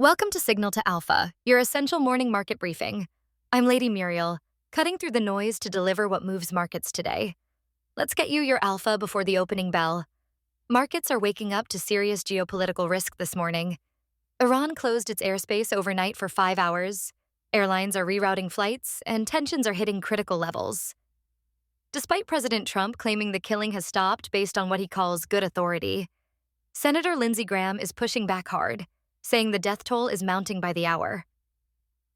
Welcome to Signal to Alpha, your essential morning market briefing. I'm Lady Muriel, cutting through the noise to deliver what moves markets today. Let's get you your alpha before the opening bell. Markets are waking up to serious geopolitical risk this morning. Iran closed its airspace overnight for 5 hours. Airlines are rerouting flights, and tensions are hitting critical levels. Despite President Trump claiming the killing has stopped based on what he calls good authority, Senator Lindsey Graham is pushing back hard, saying the death toll is mounting by the hour.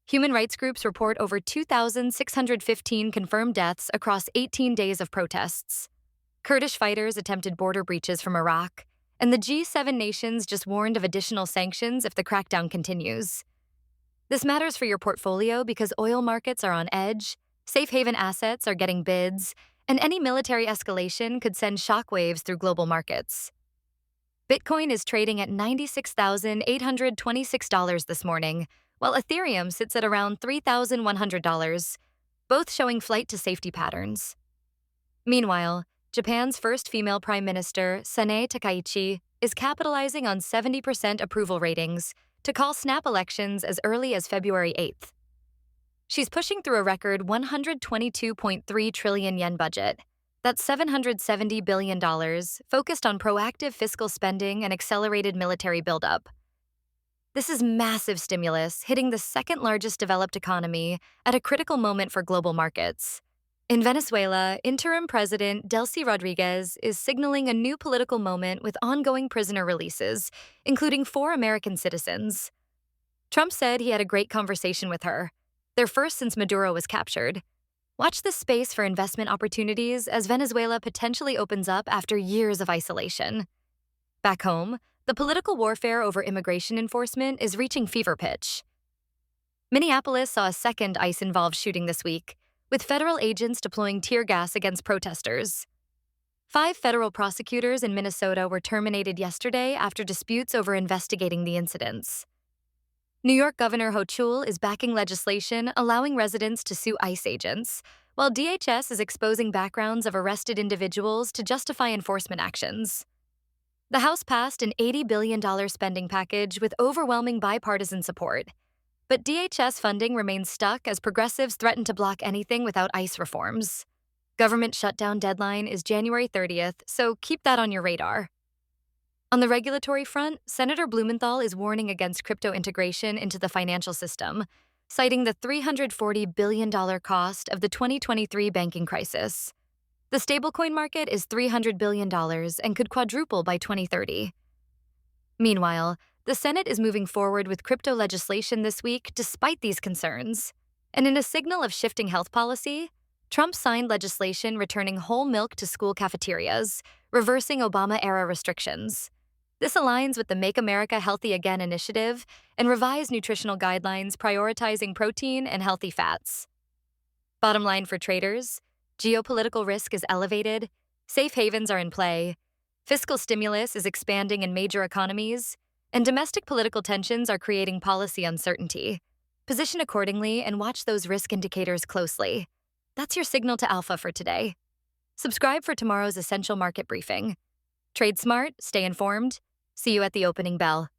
Human rights groups report over 2,615 confirmed deaths across 18 days of protests. Kurdish fighters attempted border breaches from Iraq, and the G7 nations just warned of additional sanctions if the crackdown continues. This matters for your portfolio because oil markets are on edge, safe haven assets are getting bids, and any military escalation could send shockwaves through global markets. Bitcoin is trading at $96,826 this morning, while Ethereum sits at around $3,100, both showing flight to safety patterns. Meanwhile, Japan's first female prime minister, Sanae Takaichi, is capitalizing on 70% approval ratings to call snap elections as early as February 8th. She's pushing through a record 122.3 trillion yen budget. That's $770 billion, focused on proactive fiscal spending and accelerated military buildup. This is massive stimulus hitting the second largest developed economy at a critical moment for global markets. In Venezuela, interim President Delcy Rodriguez is signaling a new political moment with ongoing prisoner releases, including 4 American citizens. Trump said he had a great conversation with her, their first since Maduro was captured. Watch this space for investment opportunities as Venezuela potentially opens up after years of isolation. Back home, the political warfare over immigration enforcement is reaching fever pitch. Minneapolis saw a second ICE-involved shooting this week, with federal agents deploying tear gas against protesters. 5 federal prosecutors in Minnesota were terminated yesterday after disputes over investigating the incidents. New York Governor Hochul is backing legislation allowing residents to sue ICE agents, while DHS is exposing backgrounds of arrested individuals to justify enforcement actions. The House passed an $80 billion spending package with overwhelming bipartisan support, but DHS funding remains stuck as progressives threaten to block anything without ICE reforms. Government shutdown deadline is January 30th, so keep that on your radar. On the regulatory front, Senator Blumenthal is warning against crypto integration into the financial system, citing the $340 billion cost of the 2023 banking crisis. The stablecoin market is $300 billion and could quadruple by 2030. Meanwhile, the Senate is moving forward with crypto legislation this week despite these concerns. And in a signal of shifting health policy, Trump signed legislation returning whole milk to school cafeterias, reversing Obama-era restrictions. This aligns with the Make America Healthy Again initiative and revised nutritional guidelines prioritizing protein and healthy fats. Bottom line for traders, geopolitical risk is elevated, safe havens are in play, fiscal stimulus is expanding in major economies, and domestic political tensions are creating policy uncertainty. Position accordingly and watch those risk indicators closely. That's your signal to alpha for today. Subscribe for tomorrow's essential market briefing. Trade smart, stay informed. See you at the opening bell.